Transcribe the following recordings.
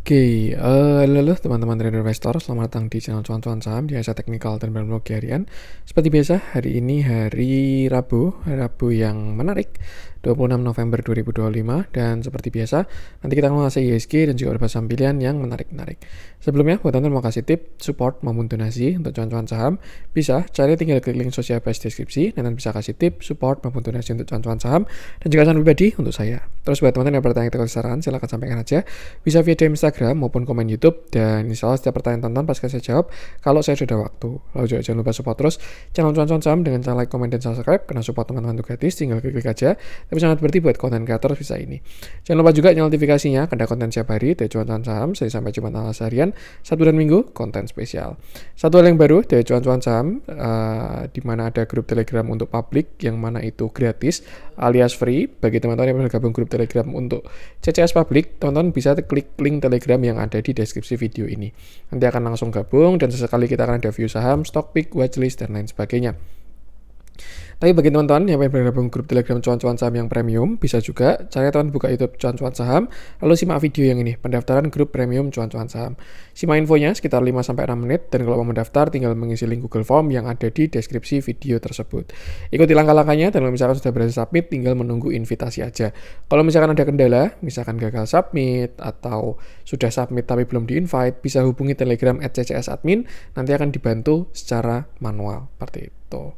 Halo teman-teman trader investor, selamat datang di channel cuan-cuan saham di Analisa Teknikal dan Teknologi Harian. Seperti biasa, hari ini hari Rabu yang menarik, 26 November 2025, dan seperti biasa, nanti kita mengulas IHSG dan juga beberapa saham pilihan yang menarik-menarik. Sebelumnya, buat teman-teman mau kasih tip, support, maupun donasi untuk cuan-cuan saham, bisa caranya tinggal klik link sosial base deskripsi, dan bisa kasih tip, support, maupun donasi untuk cuan-cuan saham, dan juga saran pribadi untuk saya. Terus buat teman-teman yang bertanya atau saran, silahkan sampaikan aja. Bisa via DM Instagram maupun komen YouTube, dan insya Allah setiap pertanyaan tonton pasti saya jawab kalau saya sudah ada waktu. Lalu juga jangan lupa support terus channel cuan-cuan saham dengan cara like, komen, dan subscribe, karena support teman-teman itu gratis, tinggal klik aja. Tapi sangat berarti buat konten kreator bisa ini. Jangan lupa juga nyalakan notifikasinya, ada konten setiap hari dari cuan-cuan saham, saya sampai Jumat Analisa Harian, Sabtu dan Minggu, konten spesial. Satu hal yang baru dari cuan-cuan saham, di mana ada grup Telegram untuk publik, yang mana itu gratis alias free. Bagi teman-teman yang bergabung grup Telegram untuk CCS publik, teman-teman bisa klik link Telegram yang ada di deskripsi video ini. Nanti akan langsung gabung, dan sesekali kita akan ada view saham, stock pick, watchlist, dan lain sebagainya. Tapi bagi teman-teman yang ingin bergabung grup Telegram cuan-cuan saham yang premium, bisa juga caranya teman buka YouTube cuan-cuan saham, lalu simak video yang ini, pendaftaran grup premium cuan-cuan saham. Simak infonya sekitar 5-6 menit, dan kalau mau mendaftar tinggal mengisi link Google Form yang ada di deskripsi video tersebut. Ikuti langkah-langkahnya, dan kalau misalkan sudah berhasil submit, tinggal menunggu invitasi aja. Kalau misalkan ada kendala, misalkan gagal submit, atau sudah submit tapi belum di-invite, bisa hubungi Telegram @ccs-admin, nanti akan dibantu secara manual, seperti itu.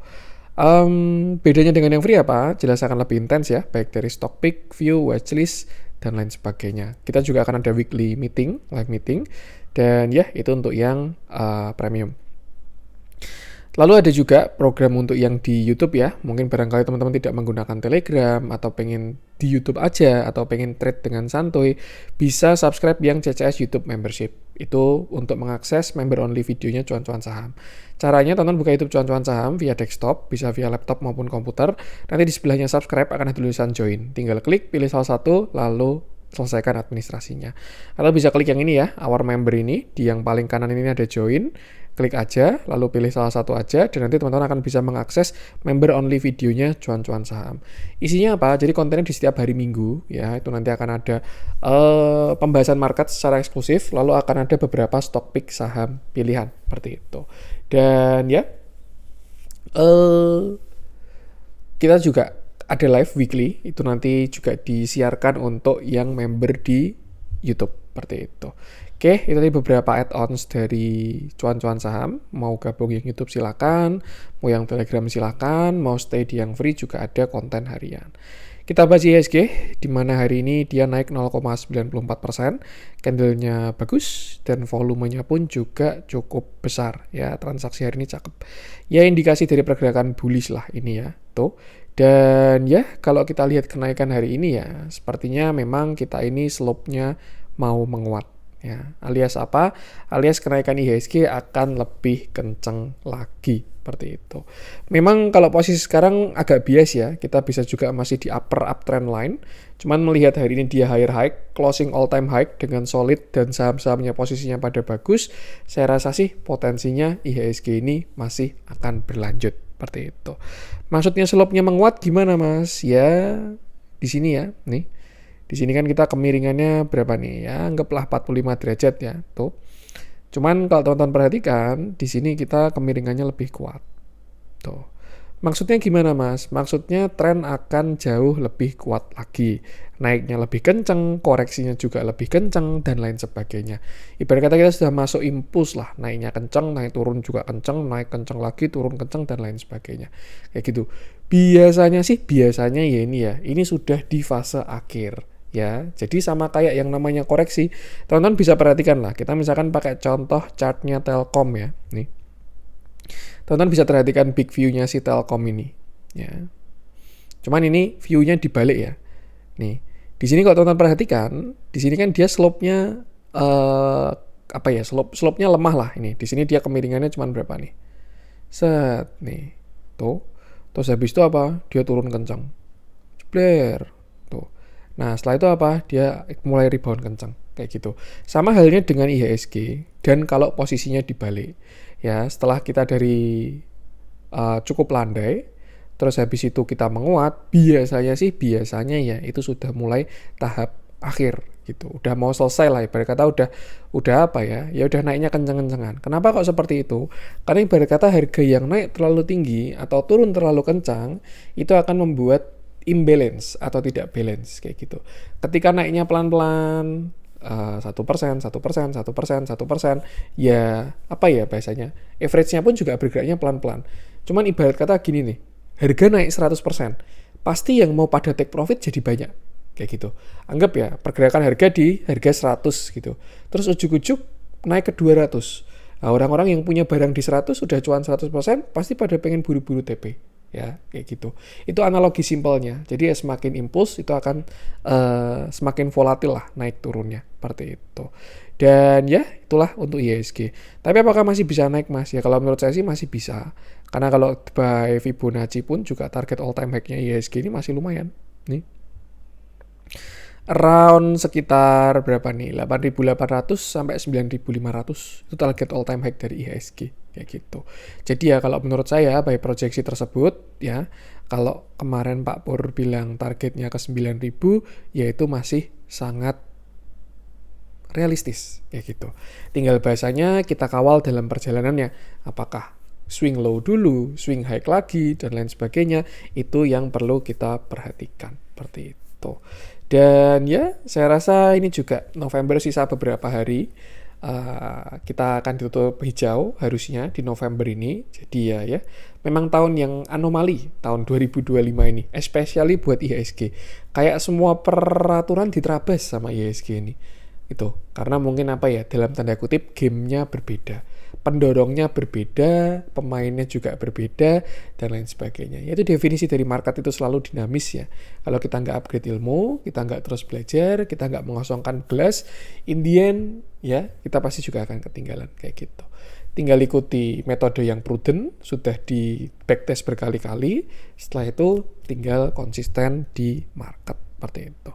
Bedanya dengan yang free apa? Jelas akan lebih intens ya, baik dari stock pick, view, watchlist, dan lain sebagainya. Kita juga akan ada weekly meeting, live meeting, dan ya itu untuk yang premium. Lalu ada juga program untuk yang di YouTube ya. Mungkin barangkali teman-teman tidak menggunakan Telegram, atau pengen di YouTube aja, atau pengen trade dengan santuy, bisa subscribe yang CCS YouTube Membership. Itu untuk mengakses member only videonya cuan-cuan saham. Caranya teman-teman buka YouTube cuan-cuan saham via desktop, bisa via laptop maupun komputer. Nanti di sebelahnya subscribe akan ada tulisan join. Tinggal klik, pilih salah satu, lalu selesaikan administrasinya. Atau bisa klik yang ini ya, Our Member ini. Di yang paling kanan ini ada join. Klik aja, lalu pilih salah satu aja, dan nanti teman-teman akan bisa mengakses member only videonya cuan-cuan saham. Isinya apa? Jadi kontennya di setiap hari Minggu ya, itu nanti akan ada pembahasan market secara eksklusif, lalu akan ada beberapa stock pick saham pilihan seperti itu. Dan ya, kita juga ada live weekly, itu nanti juga disiarkan untuk yang member di YouTube seperti itu. Oke, itu tadi beberapa add-ons dari cuan-cuan saham. Mau gabung yang YouTube silakan, mau yang Telegram silakan, mau stay di yang free juga ada konten harian. Kita bahas IHSG, di mana hari ini dia naik 0,94%, candlenya bagus, dan volumenya pun juga cukup besar. Ya, transaksi hari ini cakep. Ya, indikasi dari pergerakan bullish lah ini ya, tuh. Dan ya, kalau kita lihat kenaikan hari ini ya, sepertinya memang kita ini slope-nya mau menguat. Ya, alias apa? Alias kenaikan IHSG akan lebih kenceng lagi, seperti itu. Memang kalau posisi sekarang agak bias ya, kita bisa juga masih di upper uptrend line. Cuman melihat hari ini dia higher high, closing all time high dengan solid, dan saham-sahamnya posisinya pada bagus, saya rasa sih potensinya IHSG ini masih akan berlanjut, seperti itu. Maksudnya slope-nya menguat gimana Mas? Ya, di sini ya, nih. Di sini kan kita kemiringannya berapa nih ya, anggaplah 45 derajat ya, tuh. Cuman kalau teman-teman perhatikan, di sini kita kemiringannya lebih kuat. Tuh. Maksudnya gimana Mas? Maksudnya tren akan jauh lebih kuat lagi. Naiknya lebih kenceng, koreksinya juga lebih kenceng, dan lain sebagainya. Ibarat kata kita sudah masuk impuls lah. Naiknya kenceng, naik turun juga kenceng, naik kenceng lagi, turun kenceng, dan lain sebagainya. Kayak gitu. Biasanya ya ini ya, ini sudah di fase akhir. Ya, jadi sama kayak yang namanya koreksi, teman-teman bisa perhatikan lah. Kita misalkan pakai contoh chartnya Telkom ya, nih. Teman-teman bisa perhatikan big view-nya si Telkom ini, ya. Cuman ini view-nya dibalik ya, nih. Di sini kalau teman-teman perhatikan, di sini kan dia slope-nya apa ya? Slope-nya lemah lah ini. Di sini dia kemiringannya cuma berapa nih? Set, nih, tuh. Terus habis itu apa? Dia turun kencang, jebler. Nah, setelah itu apa? Dia mulai rebound kencang, kayak gitu. Sama halnya dengan IHSG, dan kalau posisinya dibalik. Ya, setelah kita dari cukup landai, terus habis itu kita menguat, biasanya ya itu sudah mulai tahap akhir gitu. Udah mau selesai lah, ibarat kata udah apa ya? Ya udah naiknya kenceng-kencengan. Kenapa kok seperti itu? Karena ibarat kata harga yang naik terlalu tinggi atau turun terlalu kencang itu akan membuat imbalance atau tidak balance kayak gitu. Ketika naiknya pelan-pelan 1%, 1%, 1%, 1%, ya apa ya bahasanya? Average-nya pun juga bergeraknya pelan-pelan. Cuman ibarat kata gini nih, harga naik 100%, pasti yang mau pada take profit jadi banyak. Kayak gitu. Anggap ya, pergerakan harga di harga 100 gitu. Terus ujuk-ujuk naik ke 200. Nah, orang-orang yang punya barang di 100 udah cuan 100%, pasti pada pengen buru-buru TP. Ya, kayak gitu. Itu analogi simpelnya. Jadi ya semakin impuls itu akan semakin volatil lah naik turunnya. Seperti itu. Dan ya, itulah untuk IHSG. Tapi apakah masih bisa naik, Mas? Ya kalau menurut saya sih masih bisa. Karena kalau by Fibonacci pun juga target all time high-nya IHSG ini masih lumayan. Nih. Around sekitar berapa nih? 8.800 sampai 9.500 itu target all time high dari IHSG kayak gitu. Jadi ya kalau menurut saya by proyeksi tersebut ya, kalau kemarin Pak Pur bilang targetnya ke 9.000 ya itu masih sangat realistis kayak gitu. Tinggal bahasanya kita kawal dalam perjalanannya, apakah swing low dulu, swing high lagi dan lain sebagainya, itu yang perlu kita perhatikan seperti itu. Dan ya saya rasa ini juga November sisa beberapa hari, kita akan ditutup hijau harusnya di November ini. Jadi ya memang tahun yang anomali tahun 2025 ini, especially buat IHSG. Kayak semua peraturan diterabas sama IHSG ini. Itu karena mungkin apa ya, dalam tanda kutip gamenya berbeda, pendorongnya berbeda, pemainnya juga berbeda dan lain sebagainya. Itu definisi dari market itu selalu dinamis ya. Kalau kita nggak upgrade ilmu, kita nggak terus belajar, kita nggak mengosongkan gelas, in the end ya kita pasti juga akan ketinggalan kayak gitu. Tinggal ikuti metode yang prudent, sudah di backtest berkali-kali, setelah itu tinggal konsisten di market seperti itu.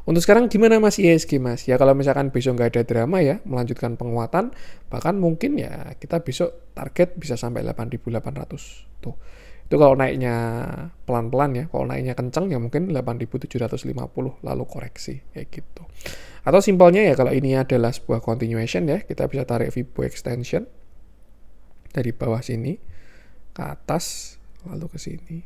Untuk sekarang gimana Mas IHSG Mas? Ya kalau misalkan besok nggak ada drama ya, melanjutkan penguatan, bahkan mungkin ya kita besok target bisa sampai 8.800 tuh. Itu kalau naiknya pelan-pelan ya, kalau naiknya kencang ya mungkin 8.750 lalu koreksi kayak gitu. Atau simpelnya ya kalau ini adalah sebuah continuation ya, kita bisa tarik Fibo extension dari bawah sini ke atas lalu ke sini.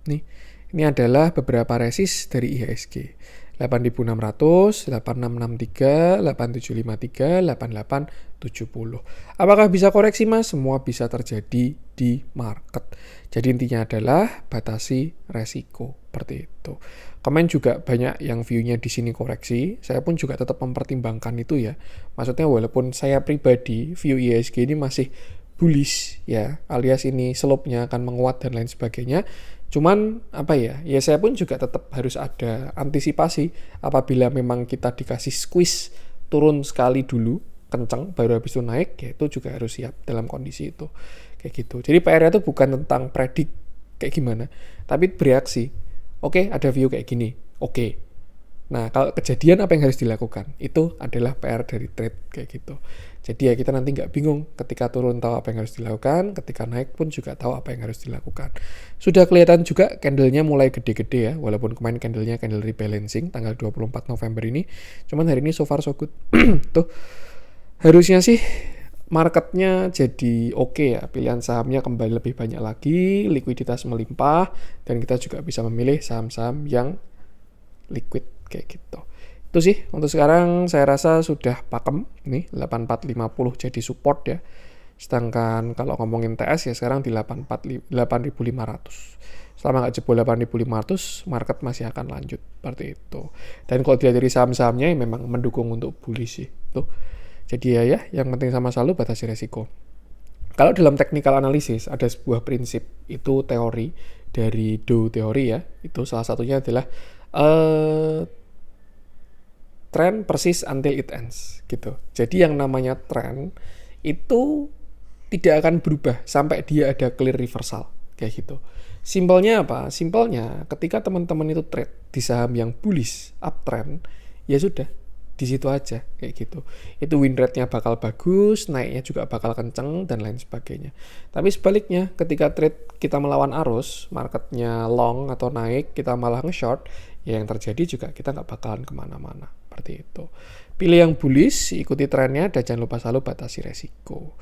Nih, ini adalah beberapa resist dari IHSG. 8.600, 8663, 8753, 8870. Apakah bisa koreksi Mas? Semua bisa terjadi di market. Jadi intinya adalah batasi resiko seperti itu. Komen juga banyak yang view-nya di sini koreksi. Saya pun juga tetap mempertimbangkan itu ya. Maksudnya walaupun saya pribadi view IHSG ini masih bullish ya, alias ini slope-nya akan menguat dan lain sebagainya. Cuman apa ya, ya saya pun juga tetap harus ada antisipasi apabila memang kita dikasih squeeze turun sekali dulu kencang baru habis itu naik, ya itu juga harus siap dalam kondisi itu kayak gitu. Jadi PR-nya itu bukan tentang predik kayak gimana, tapi bereaksi. Oke, ada view kayak gini. Oke. Nah, kalau kejadian apa yang harus dilakukan? Itu adalah PR dari trade kayak gitu. Jadi ya kita nanti nggak bingung ketika turun tahu apa yang harus dilakukan, ketika naik pun juga tahu apa yang harus dilakukan. Sudah kelihatan juga candle-nya mulai gede-gede ya, walaupun kemarin candle-nya candle rebalancing tanggal 24 November ini. Cuman hari ini so far so good. Tuh, harusnya sih marketnya jadi oke ya, pilihan sahamnya kembali lebih banyak lagi, likuiditas melimpah, dan kita juga bisa memilih saham-saham yang liquid kayak gitu. Itu sih untuk sekarang saya rasa sudah pakem nih 8450 jadi support ya. Sedangkan kalau ngomongin TS ya sekarang di 8.500. Selama nggak jebol 8.500 market masih akan lanjut seperti itu. Dan kalau dilihat dari saham-sahamnya ya memang mendukung untuk bullish sih tuh. Jadi ya yang penting sama selalu batasi resiko. Kalau dalam technical analysis ada sebuah prinsip, itu teori dari Dow teori ya. Itu salah satunya adalah trend persis until it ends gitu. Jadi yang namanya trend itu tidak akan berubah sampai dia ada clear reversal kayak gitu. Simpelnya apa? Simpelnya ketika teman-teman itu trade di saham yang bullish uptrend, ya sudah di situ aja kayak gitu. Itu win rate-nya bakal bagus, naiknya juga bakal kenceng dan lain sebagainya. Tapi sebaliknya ketika trade kita melawan arus, marketnya long atau naik, kita malah nge-short, ya yang terjadi juga kita nggak bakalan kemana-mana Seperti itu. Pilih yang bullish, ikuti trennya, dan jangan lupa selalu batasi resiko.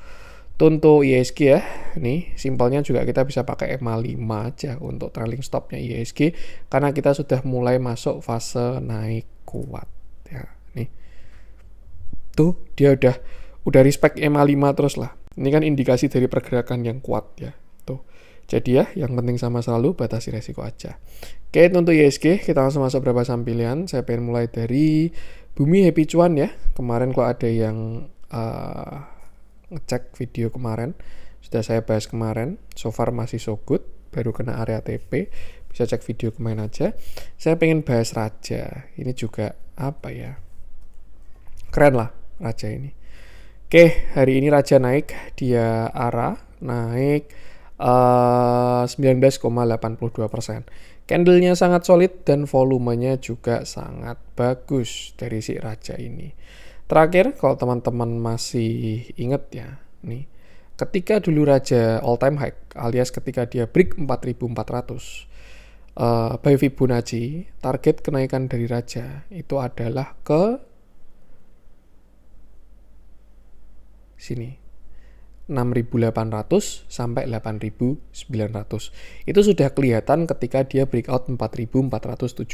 Untuk ISG ya, nih simpelnya juga kita bisa pakai EMA 5 aja untuk trailing stopnya ISG, karena kita sudah mulai masuk fase naik kuat ya. Nih tuh dia udah respect EMA 5 terus lah. Ini kan indikasi dari pergerakan yang kuat ya. Tuh. Jadi ya, yang penting sama selalu batasi resiko aja. Oke, untuk ISG kita langsung masuk berapa saham pilihan. Saya pengen mulai dari Bumi Happy Cuan ya. Kemarin kalau ada yang ngecek video kemarin, sudah saya bahas kemarin. So far masih so good, baru kena area TP. Bisa cek video kemarin aja. Saya pengen bahas Raja. Ini juga apa ya? Keren lah Raja ini. Oke, hari ini Raja naik, dia ARA naik 19,82%. Candlenya sangat solid dan volumenya juga sangat bagus dari si Raja ini. Terakhir, kalau teman-teman masih ingat ya, nih, ketika dulu Raja all time high, alias ketika dia break 4.400, by Fibonacci, target kenaikan dari Raja itu adalah ke sini 6.800 sampai 8.900. Itu sudah kelihatan ketika dia breakout 4.470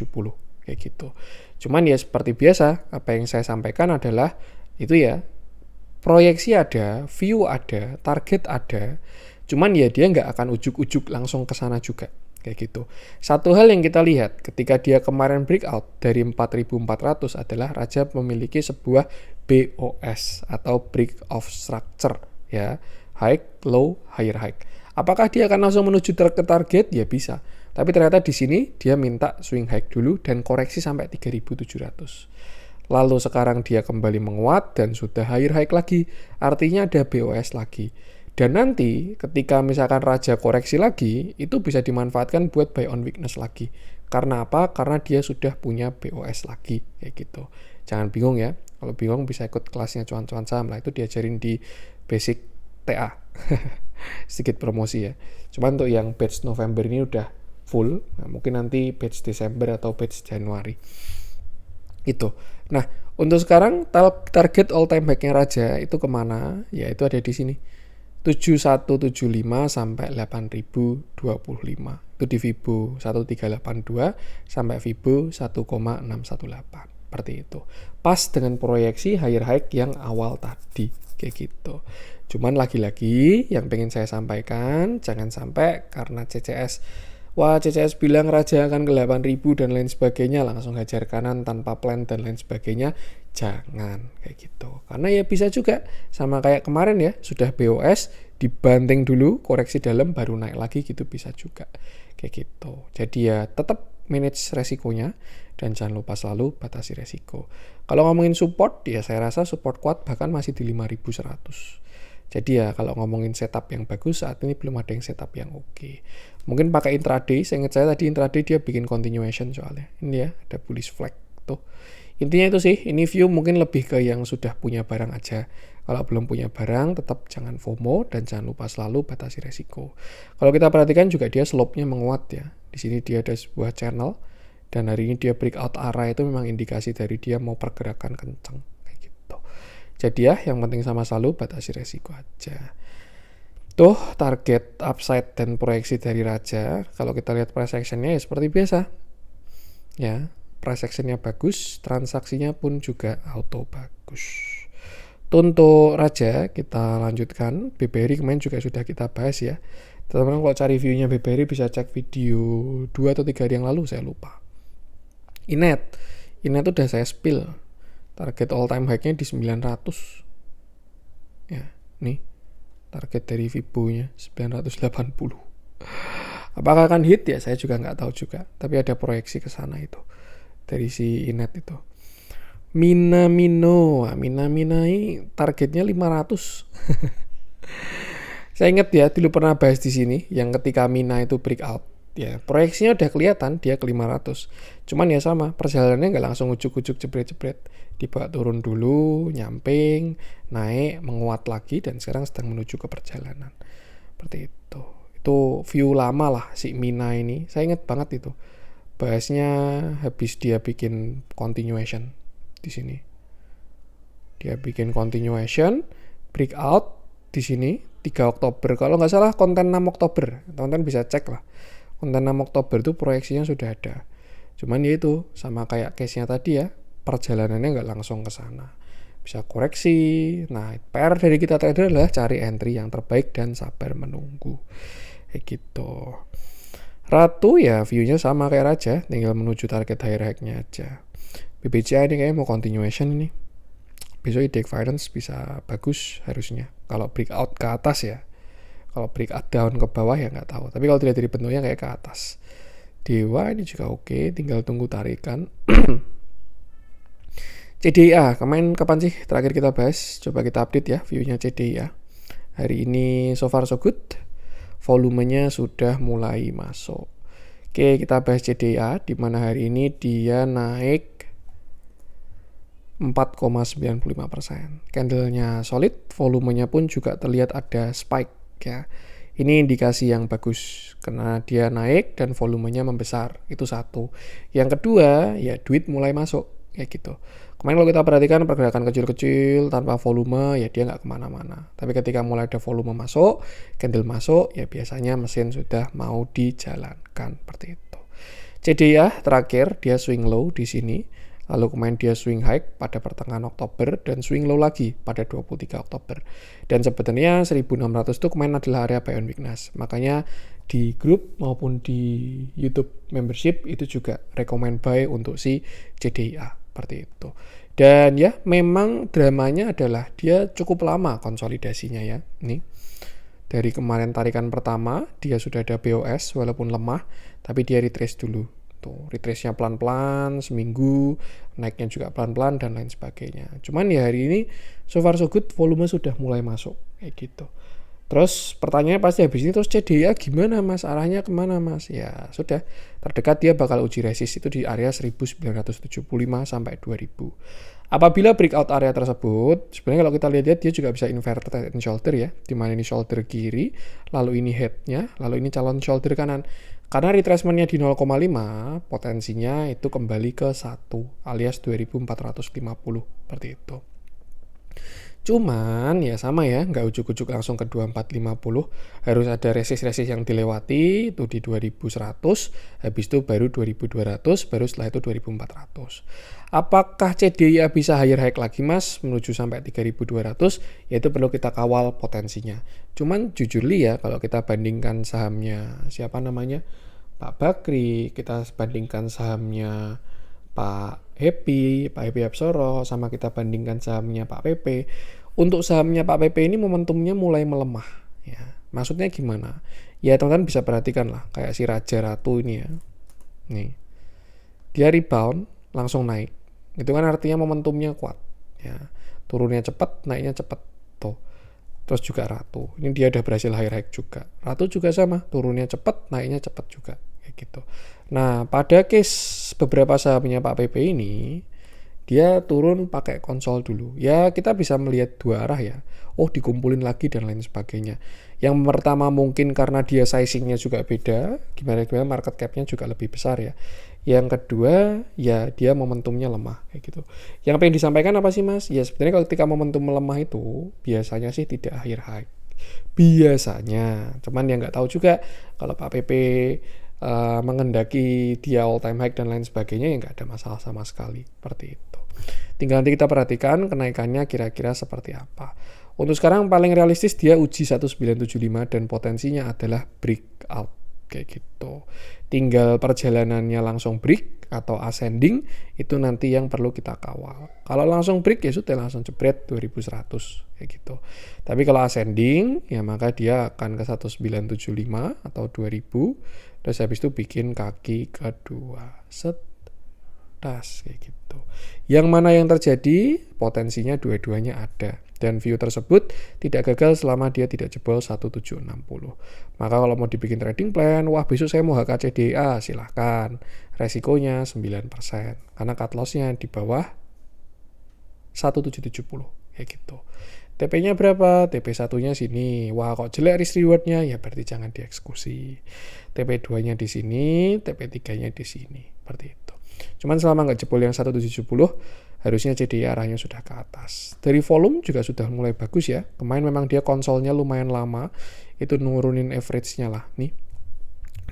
kayak gitu. Cuman ya seperti biasa, apa yang saya sampaikan adalah itu ya, proyeksi ada, view ada, target ada. Cuman ya dia nggak akan ujuk-ujuk langsung ke sana juga kayak gitu. Satu hal yang kita lihat ketika dia kemarin breakout dari 4.400 adalah Raja memiliki sebuah BOS atau break of structure ya, high, low, higher high. Apakah dia akan langsung menuju ke target? Ya bisa. Tapi ternyata di sini dia minta swing high dulu dan koreksi sampai 3.700. Lalu sekarang dia kembali menguat dan sudah higher high lagi. Artinya ada BOS lagi. Dan nanti ketika misalkan Raja koreksi lagi, itu bisa dimanfaatkan buat buy on weakness lagi. Karena apa? Karena dia sudah punya BOS lagi kayak gitu. Jangan bingung ya. Kalau bingung bisa ikut kelasnya cuan-cuan saham lah, itu diajarin di basic TA. Sedikit promosi ya. Cuman untuk yang batch November ini udah full. Nah, mungkin nanti batch Desember atau batch Januari. Itu. Nah, untuk sekarang target all time high-nya Raja itu kemana? Ya itu ada di sini. 7175 sampai 8025. Itu di Fibo 1382 sampai Fibo 1,618. Seperti itu. Pas dengan proyeksi higher high yang awal tadi. Kayak gitu. Cuman lagi-lagi yang pengen saya sampaikan, jangan sampai karena CCS, wah CCS bilang Raja akan ke 8.000 dan lain sebagainya, langsung hajar kanan tanpa plan dan lain sebagainya. Jangan kayak gitu. Karena ya bisa juga sama kayak kemarin ya, sudah BOS, dibanting dulu, koreksi dalam, baru naik lagi gitu bisa juga. Kayak gitu. Jadi ya tetap manage resikonya dan jangan lupa selalu batasi resiko. Kalau ngomongin support, ya saya rasa support kuat bahkan masih di 5.100. Jadi ya kalau ngomongin setup yang bagus, saat ini belum ada yang setup yang oke. Mungkin pakai intraday, saya ingat saya tadi intraday dia bikin continuation soalnya. Ini ya, ada bullish flag tuh. Intinya itu sih, ini view mungkin lebih ke yang sudah punya barang aja. Kalau belum punya barang, tetap jangan FOMO dan jangan lupa selalu batasi resiko. Kalau kita perhatikan juga dia slope-nya menguat ya. Di sini dia ada sebuah channel dan hari ini dia breakout area, itu memang indikasi dari dia mau pergerakan kencang kayak gitu. Jadi ya, yang penting sama selalu batasi resiko aja. Tuh target upside dan proyeksi dari Raja. Kalau kita lihat price action-nya ya seperti biasa. Ya, price action-nya bagus, transaksinya pun juga auto bagus. Untuk Raja kita lanjutkan. BBRI kemarin juga sudah kita bahas ya. Teman-teman kalau cari view-nya BBRI bisa cek video 2 atau 3 hari yang lalu, saya lupa. Inet udah saya spill. Target all time high-nya di 900. Ya, nih. Target dari Fibo-nya 980. Apakah akan hit ya? Saya juga nggak tahu juga. Tapi ada proyeksi ke sana itu. Dari si Inet itu. Minamino ini targetnya 500. Saya ingat ya, dulu pernah bahas di sini yang ketika Mina itu breakout. Ya, proyeksinya udah kelihatan dia ke 500. Cuman ya sama, perjalanannya nggak langsung ujuk-ujuk jebret-jebret. Dibawa turun dulu, nyamping, naik, menguat lagi, dan sekarang sedang menuju ke perjalanan. Seperti itu. Itu view lama lah si Mina ini. Saya ingat banget itu. Bahasnya habis dia bikin continuation. di sini. Dia bikin continuation, breakout di sini 3 Oktober. Kalau nggak salah konten 6 Oktober. Teman-teman bisa cek lah. Konten 6 Oktober itu proyeksinya sudah ada. Cuman ya itu sama kayak case-nya tadi ya, perjalanannya nggak langsung ke sana. Bisa koreksi. Nah, PR dari kita trader adalah cari entry yang terbaik dan sabar menunggu. Kayak gitu. Ratu ya view-nya sama kayak Raja, tinggal menuju target higher high-nya aja. BBCA ini kayaknya mau continuation ini. Besok ide finance bisa bagus harusnya. Kalau breakout ke atas ya. Kalau breakout down ke bawah ya nggak tahu. Tapi kalau dilihat dari bentuknya kayak ke atas. Dewa ini juga oke, tinggal tunggu tarikan. CDIA, kemarin kapan sih terakhir kita bahas? Coba kita update ya view-nya CDIA. Hari ini so far so good. Volumenya sudah mulai masuk. Oke, kita bahas CDIA, di mana hari ini dia naik 4,95%. Candlenya solid, volumenya pun juga terlihat ada spike ya. Ini indikasi yang bagus karena dia naik dan volumenya membesar. Itu satu. Yang kedua, ya duit mulai masuk kayak gitu. Kemarin kalau kita perhatikan pergerakan kecil-kecil tanpa volume ya dia nggak kemana-mana. Tapi ketika mulai ada volume masuk, candle masuk, ya biasanya mesin sudah mau dijalankan seperti itu. CDIA terakhir dia swing low di sini, lalu kemarin dia swing high pada pertengahan Oktober dan swing low lagi pada 23 Oktober. Dan sebenarnya 1600 itu kemarin adalah area buy on weakness. Makanya di grup maupun di YouTube membership itu juga recommend buy untuk si CDIA. Seperti itu. Dan ya memang dramanya adalah dia cukup lama konsolidasinya ya. Nih. Dari kemarin tarikan pertama dia sudah ada BOS walaupun lemah, tapi dia retrace dulu. Tuh, retrace-nya pelan-pelan, seminggu, naiknya juga pelan-pelan dan lain sebagainya. Cuman ya hari ini so far so good, volume sudah mulai masuk kayak gitu. Terus pertanyaannya pasti habis ini terus CDIA gimana mas? Arahnya kemana mas? Ya sudah, terdekat dia bakal uji resist itu di area 1975 sampai 2000. Apabila breakout area tersebut, sebenarnya kalau kita lihat dia juga bisa inverted head and shoulder ya, di mana ini shoulder kiri, lalu ini headnya, lalu ini calon shoulder kanan. Karena retracement-nya di 0,5, potensinya itu kembali ke 1 alias 2450 seperti itu. Cuman ya sama ya, nggak ujuk-ujuk langsung ke 2450, harus ada resist-resist yang dilewati itu di 2100, habis itu baru 2200, baru setelah itu 2400. Apakah CDIA bisa higher high lagi mas menuju sampai 3200? Ya itu perlu kita kawal potensinya. Cuman jujur ya kalau kita bandingkan sahamnya siapa namanya Pak Bakri, kita bandingkan sahamnya Pak Happy Hapsoro, sama kita bandingkan sahamnya Pak PP. Untuk sahamnya Pak PP ini momentumnya mulai melemah. Ya, maksudnya gimana? Ya teman-teman bisa perhatikan lah, kayak si Raja Ratu ini ya. Nih, dia rebound langsung naik. Itu kan artinya momentumnya kuat. Ya, turunnya cepat, naiknya cepat. Tuh. Terus juga Ratu. Ini dia udah berhasil high high juga. Ratu juga sama, turunnya cepat, naiknya cepat juga. Kayak gitu. Nah, pada case beberapa sahamnya Pak PP ini, dia turun pakai konsol dulu. Ya, kita bisa melihat dua arah ya. Oh, dikumpulin lagi dan lain sebagainya. Yang pertama mungkin karena dia sizingnya juga beda, gimana market cap-nya juga lebih besar ya. Yang kedua, ya dia momentumnya lemah kayak gitu. Yang pengen disampaikan apa sih Mas? Ya sebenarnya kalau ketika momentum melemah itu biasanya sih tidak higher high. Biasanya, cuman yang nggak tahu juga kalau Pak PP mengendaki dia all time high dan lain sebagainya ya nggak ada masalah sama sekali seperti itu. Tinggal nanti kita perhatikan kenaikannya kira-kira seperti apa. Untuk sekarang paling realistis dia uji 1975 dan potensinya adalah breakout kayak gitu. Tinggal perjalanannya langsung break atau ascending itu nanti yang perlu kita kawal. Kalau langsung break ya sudah langsung jebret 2100 kayak gitu. Tapi kalau ascending ya maka dia akan ke 1975 atau 2000. Terus habis itu bikin kaki kedua. Set. Tas kayak gitu. Yang mana yang terjadi? Potensinya dua-duanya ada. Dan view tersebut tidak gagal selama dia tidak jebol 1760. Maka kalau mau dibikin trading plan, wah besok saya mau HKCDA, silahkan. Resikonya 9%. Karena cut loss-nya di bawah 1770. Kayak gitu. TP-nya berapa? TP 1-nya sini. Wah kok jelek risk reward-nya? Ya berarti jangan dieksekusi. TP 2-nya di sini, TP 3-nya di sini. Seperti itu. Cuman selama nggak jebol yang 1770, harusnya CDI arahnya sudah ke atas. Dari volume juga sudah mulai bagus ya. Kemarin memang dia konsolnya lumayan lama, itu nurunin average-nya lah. Nih,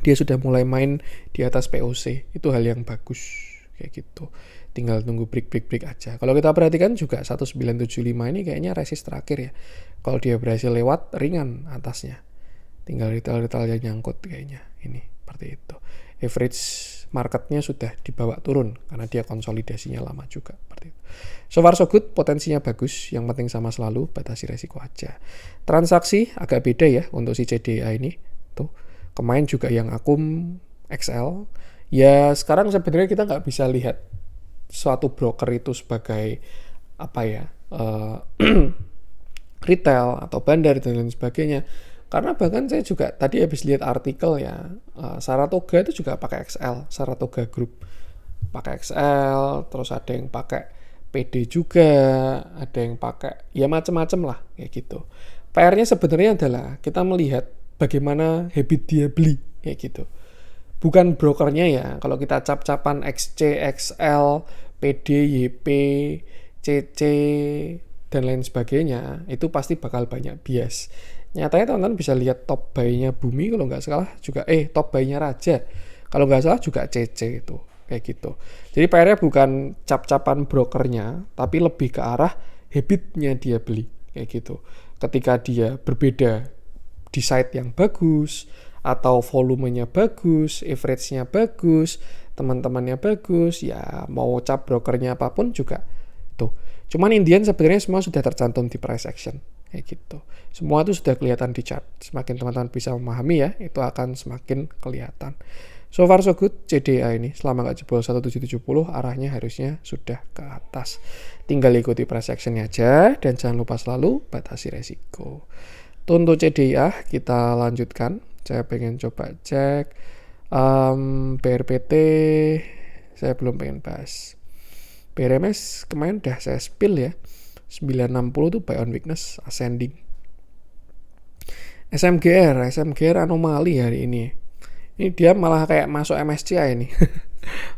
dia sudah mulai main di atas POC, itu hal yang bagus kayak gitu. Tinggal tunggu break aja. Kalau kita perhatikan juga 1975 ini kayaknya resist terakhir ya. Kalau dia berhasil lewat, ringan atasnya. Tinggal retail yang nyangkut kayaknya. Ini seperti itu. Average marketnya sudah dibawa turun karena dia konsolidasinya lama juga. Seperti itu. So far so good, potensinya bagus. Yang penting sama selalu batasi resiko aja. Transaksi agak beda ya untuk si CDA ini. Tuh, kemarin juga yang akum XL. Ya sekarang sebenarnya kita nggak bisa lihat suatu broker itu sebagai apa ya, retail atau bandar dan lain sebagainya. Karena bahkan saya juga tadi habis lihat artikel ya, Saratoga itu juga pakai XL, Saratoga Group pakai XL, terus ada yang pakai PD juga, ada yang pakai ya macam-macam lah kayak gitu. PR-nya sebenarnya adalah kita melihat bagaimana habit dia beli kayak gitu. Bukan brokernya ya, kalau kita cap-capan XC, XL, PD, YP, CC, dan lain sebagainya, itu pasti bakal banyak bias. Nyatanya teman-teman bisa lihat top buy-nya Bumi kalau nggak salah juga, top buy-nya Raja, kalau nggak salah juga CC itu, kayak gitu. Jadi PR-nya bukan cap-capan brokernya, tapi lebih ke arah habitnya dia beli, kayak gitu. Ketika dia berbeda di site yang bagus, atau volumenya bagus, average-nya bagus, teman-temannya bagus, ya mau cap brokernya apapun juga tuh. Cuman Indian sebenarnya semua sudah tercantum di price action kayak gitu. Semua itu sudah kelihatan di chart. Semakin teman-teman bisa memahami ya, itu akan semakin kelihatan. So far so good CDA ini selama nggak jebol 1770 arahnya harusnya sudah ke atas. Tinggal ikuti price action-nya aja dan jangan lupa selalu batasi resiko. Untuk CDA kita lanjutkan. Saya pengen coba cek BRPT, saya belum pengen bahas. BRMS kemarin udah saya spill ya, 960 tuh buy on weakness ascending. SMGR anomali hari ini. Ini dia malah kayak masuk MSCI ini.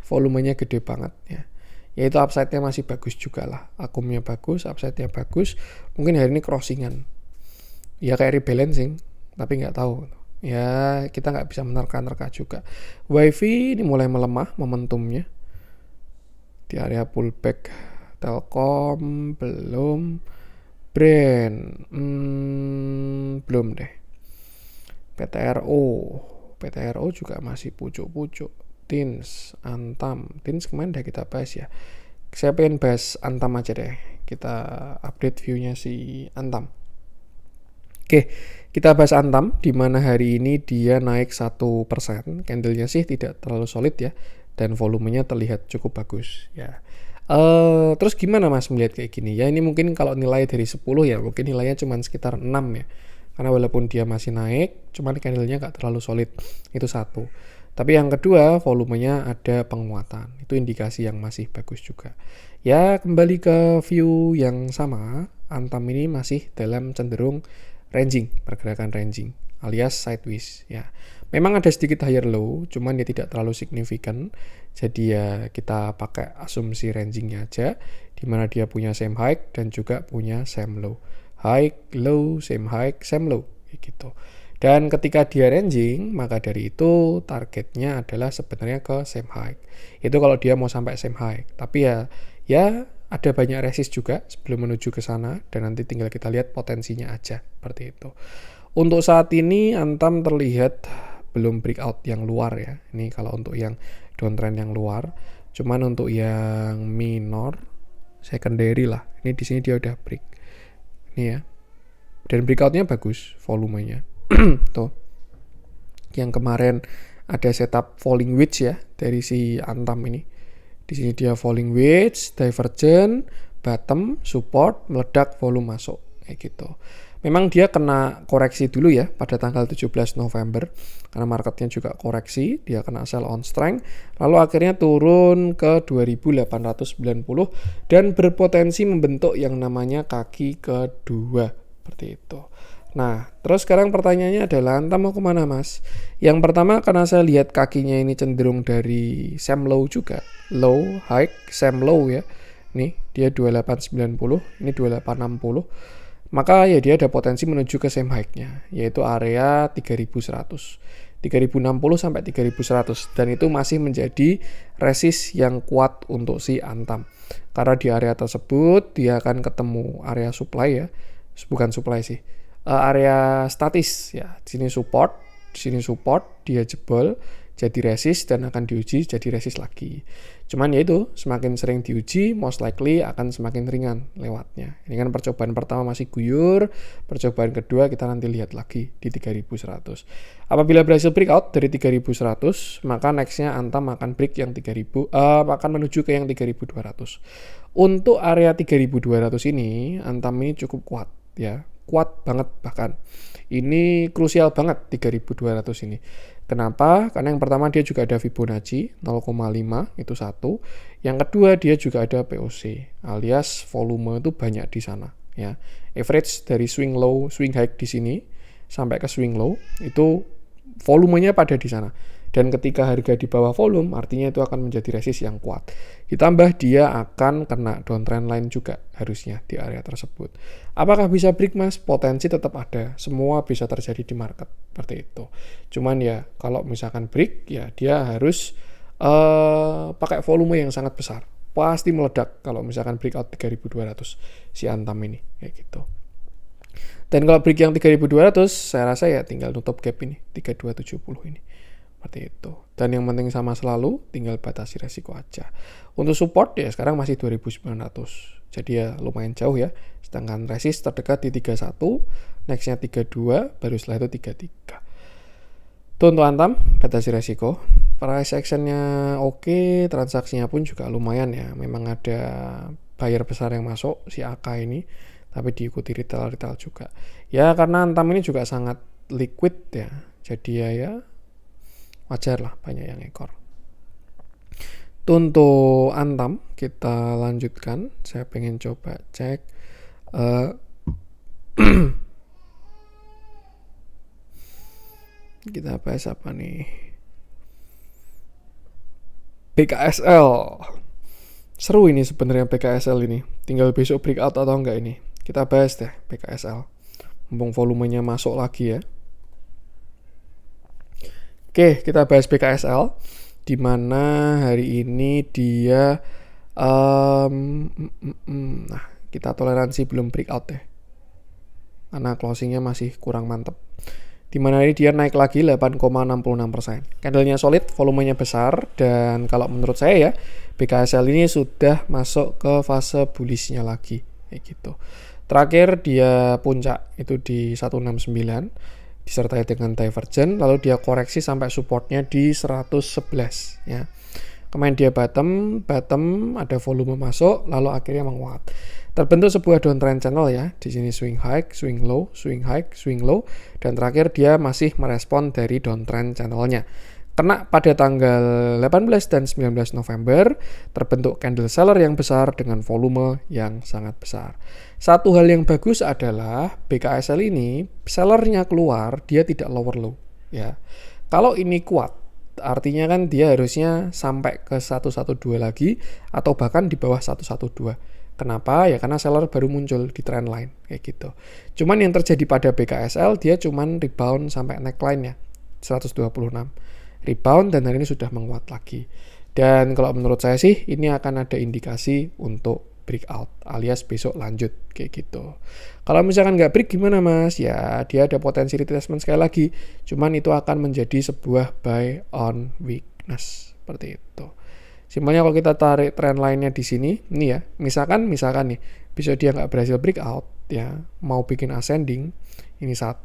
Volumenya gede banget ya. Yaitu upside-nya masih bagus juga lah. Akumnya bagus, upside-nya bagus. Mungkin hari ini crossingan. Ya kayak rebalancing, tapi nggak tahu. Ya kita nggak bisa menerka-nerka juga. WiFi ini mulai melemah momentumnya di area pullback. Telkom belum, brand belum deh. PTRO juga masih pucuk-pucuk. Tins, Antam, Tins kemarin udah kita bahas ya. Saya pengen bahas Antam aja deh. Kita update view-nya si Antam. Oke, kita bahas Antam, di mana hari ini dia naik 1%. Candle-nya sih tidak terlalu solid ya, dan volumenya terlihat cukup bagus ya. Terus gimana Mas melihat kayak gini? Ya ini mungkin kalau nilai dari 10 ya, mungkin nilainya cuma sekitar 6 ya. Karena walaupun dia masih naik, cuman candle-nya nggak terlalu solid. Itu satu. Tapi yang kedua, volumenya ada penguatan. Itu indikasi yang masih bagus juga. Ya, kembali ke view yang sama, Antam ini masih dalam cenderung ranging, pergerakan ranging alias sideways ya. Memang ada sedikit higher low, cuman dia tidak terlalu signifikan. Jadi ya kita pakai asumsi rangingnya aja, di mana dia punya same high dan juga punya same low. High, low, same high, same low gitu. Dan ketika dia ranging, maka dari itu targetnya adalah sebenarnya ke same high. Itu kalau dia mau sampai same high. Tapi ya ada banyak resist juga sebelum menuju ke sana, dan nanti tinggal kita lihat potensinya aja seperti itu. Untuk saat ini Antam terlihat belum breakout yang luar ya. Ini kalau untuk yang downtrend yang luar. Cuman untuk yang minor, secondary lah. Ini di sini dia udah break. Ini ya. Dan breakoutnya bagus volumenya. Tuh. Yang kemarin ada setup falling wedge ya dari si Antam ini. Di sini dia falling wedge, divergent, bottom, support, meledak, volume masuk kayak gitu. Memang dia kena koreksi dulu ya pada tanggal 17 November karena marketnya juga koreksi, dia kena sell on strength, lalu akhirnya turun ke 2890 dan berpotensi membentuk yang namanya kaki kedua seperti itu. Nah, terus sekarang pertanyaannya adalah Antam mau kemana Mas? Yang pertama karena saya lihat kakinya ini cenderung dari same low juga. Low, high, same low ya. nih dia 2890, ini 2860, maka ya dia ada potensi menuju ke same high-nya, yaitu area 3100, 3060 sampai 3100, dan itu masih menjadi resist yang kuat untuk si Antam. Karena di area tersebut dia akan ketemu area supply ya, bukan supply sih, area statis ya. Di sini support, dia jebol jadi resist dan akan diuji jadi resist lagi. Cuman ya itu, semakin sering diuji, most likely akan semakin ringan lewatnya. Ini kan percobaan pertama masih guyur, percobaan kedua kita nanti lihat lagi di 3100. Apabila berhasil breakout dari 3100, maka nextnya Antam akan break yang 3000, akan menuju ke yang 3200. Untuk area 3200 ini, Antam ini cukup kuat ya, kuat banget bahkan. Ini krusial banget 3200 ini. Kenapa? Karena yang pertama dia juga ada Fibonacci 0,5 itu satu. Yang kedua dia juga ada POC alias volume itu banyak di sana ya. Average dari swing low, swing high di sini sampai ke swing low itu volumenya pada di sana. Dan ketika harga di bawah volume, artinya itu akan menjadi resist yang kuat. Ditambah dia akan kena downtrend line juga harusnya di area tersebut. Apakah bisa break mas? Potensi tetap ada. Semua bisa terjadi di market. Seperti itu. Cuman ya, kalau misalkan break, ya dia harus pakai volume yang sangat besar. Pasti meledak kalau misalkan breakout 3200 si Antam ini. Kayak gitu. Dan kalau break yang 3200, saya rasa ya tinggal nutup gap ini, 3270 ini. Seperti itu. Dan yang penting sama selalu, tinggal batasi resiko aja. Untuk support ya sekarang masih 2900. Jadi ya lumayan jauh ya. Sedangkan resist terdekat di 31, nextnya 32, baru setelah itu 33. Itu untuk Antam, batasi resiko. Price actionnya oke, transaksinya pun juga lumayan ya. Memang ada buyer besar yang masuk, si AK ini. Tapi diikuti retail-retail juga. Ya karena Antam ini juga sangat liquid ya. Jadi ya wajar lah banyak yang ekor. Untuk Antam kita lanjutkan. Saya pengen coba cek kita bahas apa nih? BKSL. Seru ini sebenarnya BKSL ini. Tinggal besok breakout atau enggak ini. Kita bahas deh BKSL. Mumpung volumenya masuk lagi ya. Oke, kita bahas BKSL, di mana hari ini dia, nah kita toleransi belum breakout ya, karena closingnya masih kurang mantep. Di mana ini dia naik lagi 8,66%. Candlenya solid, volumenya besar, dan kalau menurut saya ya, BKSL ini sudah masuk ke fase bullishnya lagi, kayak gitu. Terakhir dia puncak itu di 169. Disertai dengan divergent, lalu dia koreksi sampai supportnya di 111 ya. Kemarin dia bottom ada volume masuk, lalu akhirnya menguat. Terbentuk sebuah downtrend channel ya. Di sini swing high, swing low, swing high, swing low, dan terakhir dia masih merespon dari downtrend channelnya. Kena pada tanggal 18 dan 19 November, terbentuk candle seller yang besar dengan volume yang sangat besar. Satu hal yang bagus adalah BKSL ini, sellernya keluar, dia tidak lower low. Ya. Kalau ini kuat, artinya kan dia harusnya sampai ke 112 lagi, atau bahkan di bawah 112. Kenapa? Ya karena seller baru muncul di trend line, kayak gitu. Cuman yang terjadi pada BKSL, dia cuman rebound sampai neckline-nya, 126. Rebound dan hari ini sudah menguat lagi. Dan kalau menurut saya sih ini akan ada indikasi untuk breakout alias besok lanjut kayak gitu. Kalau misalkan nggak break gimana mas? Ya dia ada potensi retracement sekali lagi. Cuman itu akan menjadi sebuah buy on weakness seperti itu. Simpelnya kalau kita tarik trend line-nya di sini, ini ya, misalkan nih, besok dia nggak berhasil breakout ya, mau bikin ascending, ini 1,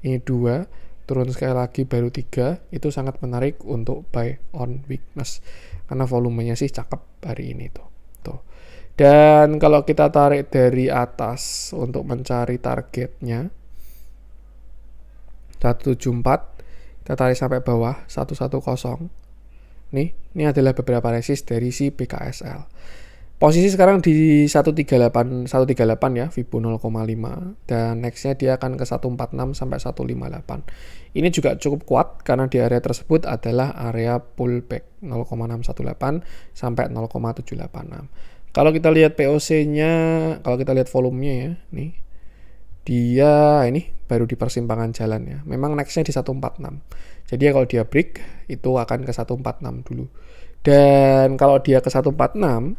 ini 2, turun sekali lagi baru 3, itu sangat menarik untuk buy on weakness karena volumenya sih cakep hari ini tuh. Dan kalau kita tarik dari atas untuk mencari targetnya 174, kita tarik sampai bawah 110. Ini adalah beberapa resist dari si BKSL. Posisi sekarang di 138 ya, Fibo 0,5, dan nextnya dia akan ke 146 sampai 158. Ini juga cukup kuat karena di area tersebut adalah area pullback 0,618 sampai 0,786. Kalau kita lihat POC-nya, kalau kita lihat volumenya ya, nih. Dia ini baru di persimpangan jalan ya. Memang next-nya di 146. Jadi ya kalau dia break itu akan ke 146 dulu. Dan kalau dia ke 146,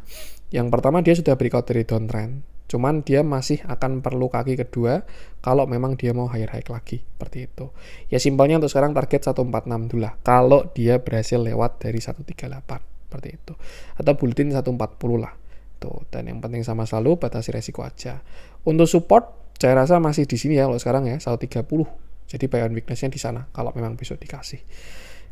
yang pertama dia sudah breakout dari downtrend. Cuman dia masih akan perlu kaki kedua kalau memang dia mau higher high lagi. Seperti itu. Ya simpelnya untuk sekarang target 146 dulu lah. Kalau dia berhasil lewat dari 138. Seperti itu. Atau bulletin 140 lah. Tuh. Dan yang penting sama selalu batasi resiko aja. Untuk support saya rasa masih di sini ya kalau sekarang ya 130. Jadi buy on weakness-nya di sana kalau memang besok dikasih.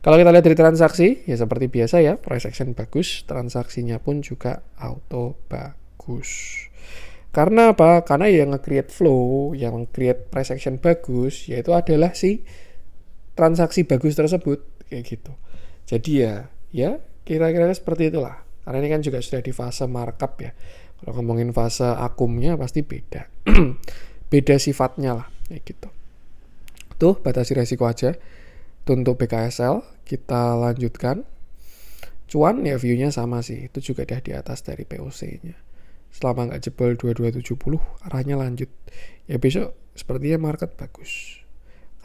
Kalau kita lihat dari transaksi ya seperti biasa ya, price action bagus, transaksinya pun juga auto bagus. Karena apa? Karena yang nge-create flow, yang nge-create price action bagus yaitu adalah si transaksi bagus tersebut kayak gitu. Jadi ya kira-kira seperti itulah. Karena ini kan juga sudah di fase markup ya. Kalau ngomongin fase akumnya pasti beda. Beda sifatnya lah kayak gitu. Tuh batasi resiko aja. Tuh untuk BKSL kita lanjutkan. Cuan ya view-nya sama sih, itu juga udah di atas dari POC-nya. Selama nggak jebol 2270 arahnya lanjut. Ya besok sepertinya market bagus.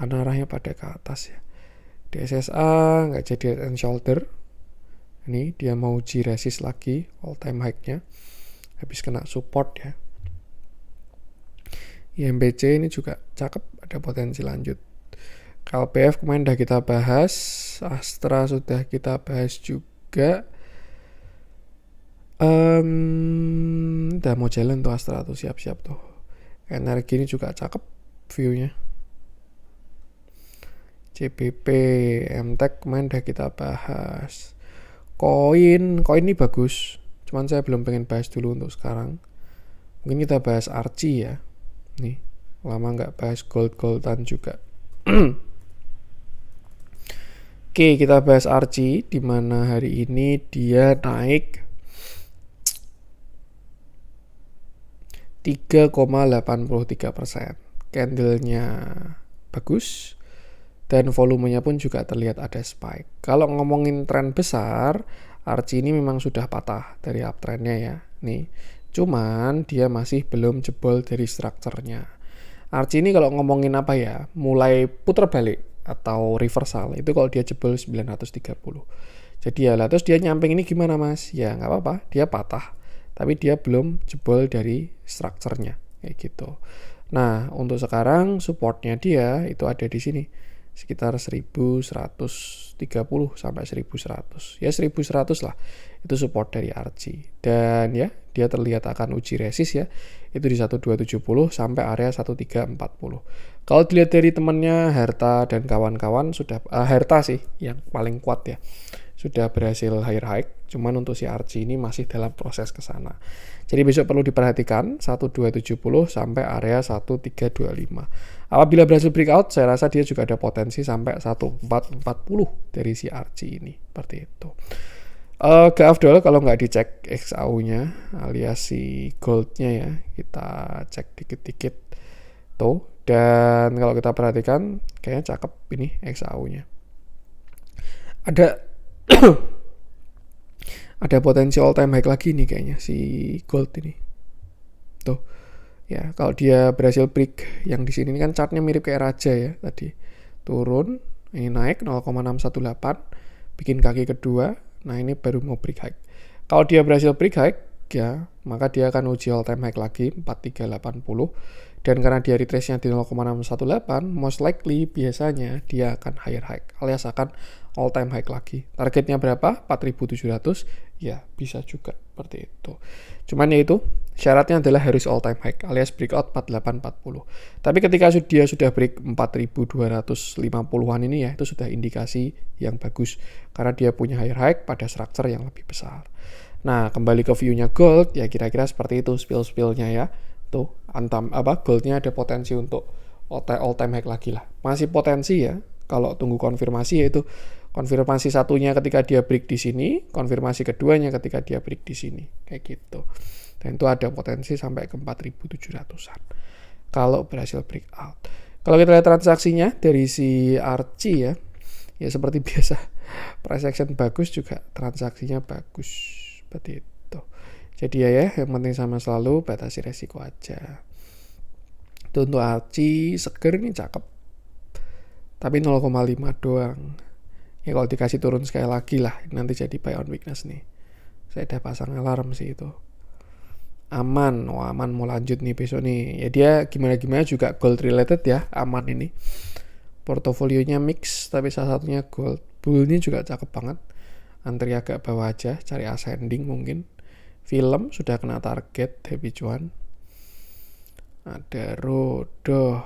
Karena arahnya pada ke atas ya. DSSA nggak jadi head and shoulder. Ini dia mau uji resist lagi all time high-nya. Habis kena support ya. IMBC ini juga cakep, ada potensi lanjut. KLPF kemarin udah kita bahas, Astra sudah kita bahas juga. Udah mau jalan tuh Astra tuh, siap-siap tuh. Energi ini juga cakep view-nya. CPP, MTEK kemarin udah kita bahas. Koin ini bagus, cuman saya belum pengen bahas dulu untuk sekarang. Mungkin kita bahas Archie ya. Nih, lama nggak bahas goldan juga. Oke, kita bahas Archie, di mana hari ini dia naik 3,83%. Candle-nya bagus, dan volumenya pun juga terlihat ada spike. Kalau ngomongin tren besar, Archie ini memang sudah patah dari uptrendnya ya. Nih, cuman dia masih belum jebol dari strukturnya. Archie ini kalau ngomongin apa ya, mulai putar balik atau reversal itu kalau dia jebol 930. Jadi ya lah, terus dia nyamping ini gimana mas? Ya nggak apa-apa, dia patah, tapi dia belum jebol dari strukturnya kayak gitu. Nah untuk sekarang supportnya dia itu ada di sini sekitar 1130 sampai 1100. Ya 1100 lah. Itu support dari Archie. Dan ya, dia terlihat akan uji resist ya. Itu di 1270 sampai area 1340. Kalau dilihat dari temannya Herta dan kawan-kawan sudah Herta sih yang paling kuat ya. Sudah berhasil higher high, cuman untuk si Archie ini masih dalam proses ke sana. Jadi besok perlu diperhatikan 1270 sampai area 1325. Apabila berhasil breakout, saya rasa dia juga ada potensi sampai 1440 dari si Archie ini. Seperti itu. Gak afdol kalau nggak dicek XAU-nya alias si gold-nya ya. Kita cek dikit-dikit tuh. Dan kalau kita perhatikan kayaknya cakep ini XAU-nya. Ada potensi all time high lagi nih kayaknya si gold ini. Tuh. Ya, kalau dia berhasil break yang di sini kan chartnya mirip kayak raja ya tadi. Turun, ini naik 0,618, bikin kaki kedua. Nah, ini baru mau break high. Kalau dia berhasil break high, ya, maka dia akan uji all time high lagi 4380. Dan karena dia retrace-nya di 0,618, most likely biasanya dia akan higher high alias akan all time high lagi. Targetnya berapa? 4.700. Ya, bisa juga seperti itu. Cuman ya itu, syaratnya adalah harus all time high alias breakout 4840. Tapi ketika dia sudah break 4.250-an ini ya, itu sudah indikasi yang bagus karena dia punya higher high pada structure yang lebih besar. Nah, kembali ke view-nya gold, ya kira-kira seperti itu spill-spillnya ya. Tuh, goldnya ada potensi untuk all time high lagi lah. Masih potensi ya, kalau tunggu konfirmasi yaitu konfirmasi satunya ketika dia break di sini, konfirmasi keduanya ketika dia break di sini, kayak gitu. Dan itu ada potensi sampai ke 4.700-an kalau berhasil breakout. Kalau kita lihat transaksinya dari si Archie ya seperti biasa, price action bagus juga transaksinya bagus seperti itu. Jadi ya yang penting sama selalu batasi resiko aja. Itu untuk Archie, seger nih cakep. Tapi 0,5 doang. Ya kalau dikasih turun sekali lagi lah, nanti jadi buy on weakness nih. Saya udah pasang alarm sih itu. Aman, aman mau lanjut nih besok nih. Ya dia gimana-gimana juga gold related ya, aman ini. Portofolionya mix, tapi salah satunya gold. Bullnya juga cakep banget. Antri agak bawah aja, cari ascending mungkin. Film sudah kena target, happy cuan. Ada Rodo.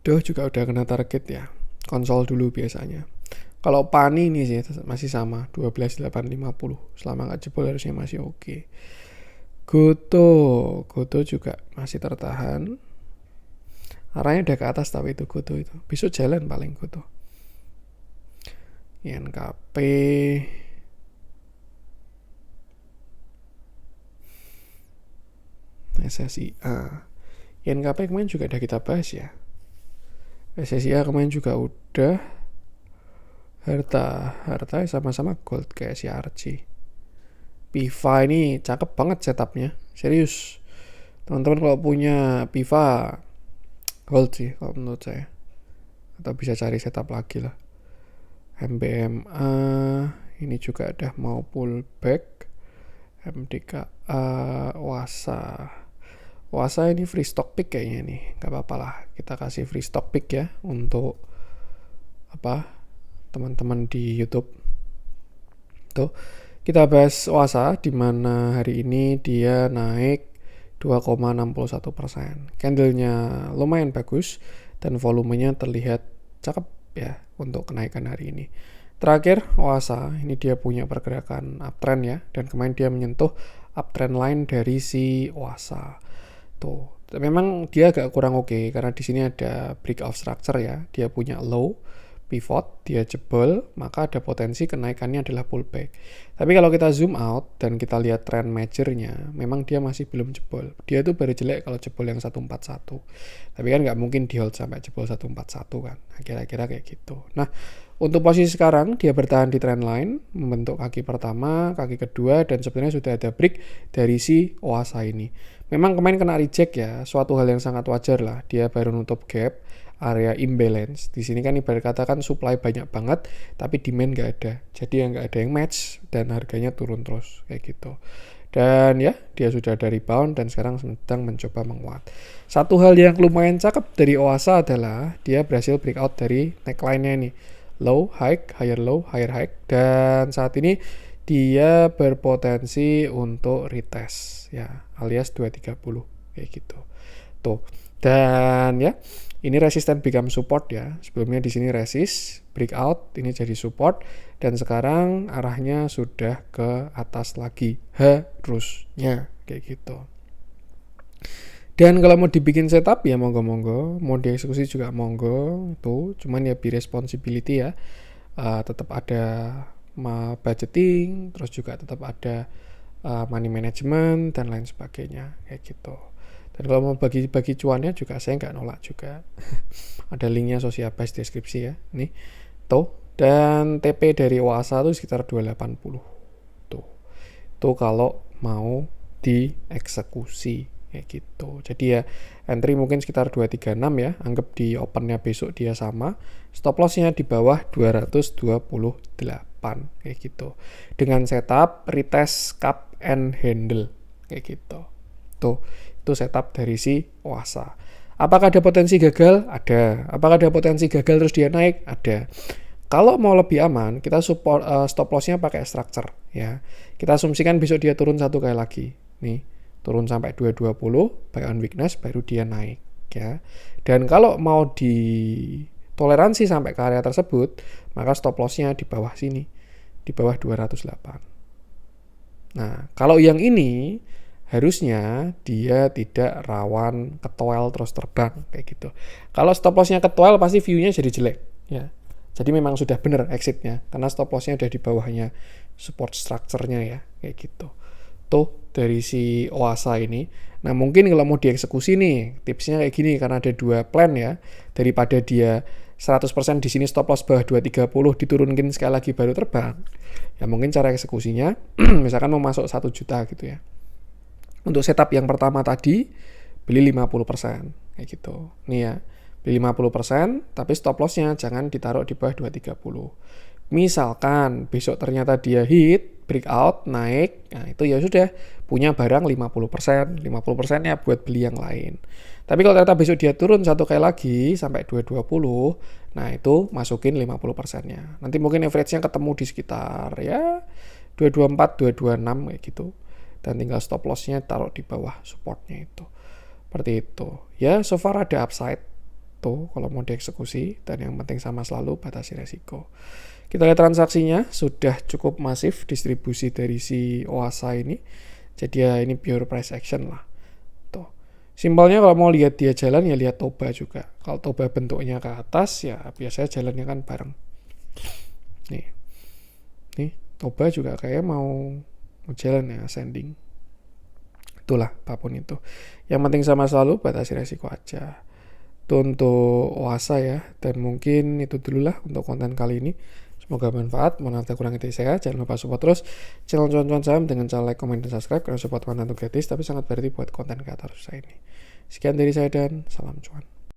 Doh juga udah kena target ya. Konsol dulu biasanya. Kalau Pani ini sih masih sama 12.850. Selama nggak jebol harusnya masih oke. Goto juga masih tertahan. Arahnya udah ke atas tapi itu Goto itu. Besok jalan paling Goto. INKP SSIA. INKP kemarin juga udah kita bahas ya. SSIA kemarin juga udah. Harta sama-sama gold kayak si Archie. Piva ini cakep banget setupnya, serius. Teman-teman kalau punya Piva gold sih kalau menurut saya. Atau bisa cari setup lagi lah. MBMA ini juga udah mau pullback. MDKA Wasa ini free stock pick kayaknya nih, nggak apa-apa lah kita kasih free stock pick ya untuk teman-teman di YouTube. Tuh kita bahas Wasa di mana hari ini dia naik 2,61%. Candlenya lumayan bagus dan volumenya terlihat cakep ya untuk kenaikan hari ini. Terakhir Wasa ini dia punya pergerakan uptrend ya, dan kemarin dia menyentuh uptrend line dari si Wasa. Tuh, memang dia agak kurang oke karena di sini ada breakout structure ya. Dia punya low pivot, dia jebol, maka ada potensi kenaikannya adalah pullback. Tapi kalau kita zoom out dan kita lihat trend majornya, memang dia masih belum jebol. Dia tuh baru jelek kalau jebol yang 141. Tapi kan nggak mungkin di hold sampai jebol 141 kan. Nah, kira-kira kayak gitu. Nah, untuk posisi sekarang dia bertahan di trend line, membentuk kaki pertama, kaki kedua, dan sebenarnya sudah ada break dari si Wasa ini. Memang kemarin kena reject ya, suatu hal yang sangat wajar lah. Dia baru nutup gap, area imbalance. Di sini kan ibarat kata kan supply banyak banget, tapi demand nggak ada. Jadi yang nggak ada yang match dan harganya turun terus kayak gitu. Dan ya, dia sudah ada rebound dan sekarang sedang mencoba menguat. Satu hal yang lumayan cakep dari Wasa adalah dia berhasil breakout dari neckline-nya nih. Low, high, higher low, higher high. Dan saat ini dia berpotensi untuk retest ya, alias 230 kayak gitu. Tuh. Dan ya, ini resisten become support ya. Sebelumnya di sini resist, breakout, ini jadi support, dan sekarang arahnya sudah ke atas lagi harusnya kayak gitu. Dan kalau mau dibikin setup ya monggo-monggo, mau dieksekusi juga monggo, tuh cuman ya be responsibility ya. Tetap ada budgeting, terus juga tetap ada money management dan lain sebagainya kayak gitu. Dan kalau mau bagi-bagi cuannya juga saya nggak nolak juga. Ada linknya Sociabase deskripsi ya. Nih, tuh. Dan TP dari Wasa itu sekitar 280. Tuh. Tuh kalau mau dieksekusi kayak gitu. Jadi ya entry mungkin sekitar 236 ya. Anggap di opennya besok dia sama. Stop lossnya di bawah 228 kayak gitu. Dengan setup retest cup and handle kayak gitu. Tuh. Itu setup dari si Wasa. Apakah ada potensi gagal? Ada. Apakah ada potensi gagal terus dia naik? Ada. Kalau mau lebih aman, kita stop loss-nya pakai structure ya. Kita asumsikan besok dia turun satu kali lagi. Nih, turun sampai 220, buy on weakness baru dia naik ya. Dan kalau mau ditoleransi sampai ke area tersebut, maka stop loss-nya di bawah sini, di bawah 208. Nah, kalau yang ini harusnya dia tidak rawan ketwel terus terbang kayak gitu. Kalau stop loss-nya ketwel pasti view-nya jadi jelek ya. Jadi memang sudah benar exit-nya karena stop loss-nya udah di bawahnya support structure-nya ya kayak gitu. Tuh dari si Wasa ini. Nah, mungkin kalau mau dieksekusi nih, tipsnya kayak gini karena ada dua plan ya. Daripada dia 100% di sini stop loss bawah 230 diturunkin sekali lagi baru terbang. Ya mungkin cara eksekusinya misalkan mau masuk 1 juta gitu ya. Untuk setup yang pertama tadi beli 50% kayak gitu. Nih ya, beli 50% tapi stop lossnya jangan ditaruh di bawah 230. Misalkan besok ternyata dia hit, breakout, naik, nah itu ya sudah punya barang 50%, 50% ya buat beli yang lain. Tapi kalau ternyata besok dia turun satu kali lagi sampai 220, nah itu masukin 50%-nya. Nanti mungkin average-nya ketemu di sekitar ya 224, 226 kayak gitu. Dan tinggal stop loss-nya taruh di bawah supportnya itu. Seperti itu. Ya so far ada upside tuh kalau mau dieksekusi, dan yang penting sama selalu batasi resiko. Kita lihat transaksinya sudah cukup masif distribusi dari si OASA ini. Jadi ya ini pure price action lah. Tuh. Simpelnya kalau mau lihat dia jalan ya lihat Toba juga. Kalau Toba bentuknya ke atas ya biasanya jalannya kan bareng. Nih Toba juga kayak mau jalan ya ascending. Itulah apapun itu. Yang penting sama selalu batasi resiko aja. Itu untuk OASA ya. Dan mungkin itu dulu lah untuk konten kali ini. Semoga bermanfaat. Mohon maaf kurang itu saya. Jangan lupa support terus channel cuan-cuan saham dengan cara like, komen, dan subscribe. Karena support konten itu gratis tapi sangat berarti buat konten kreator saya ini. Sekian dari saya dan salam cuan.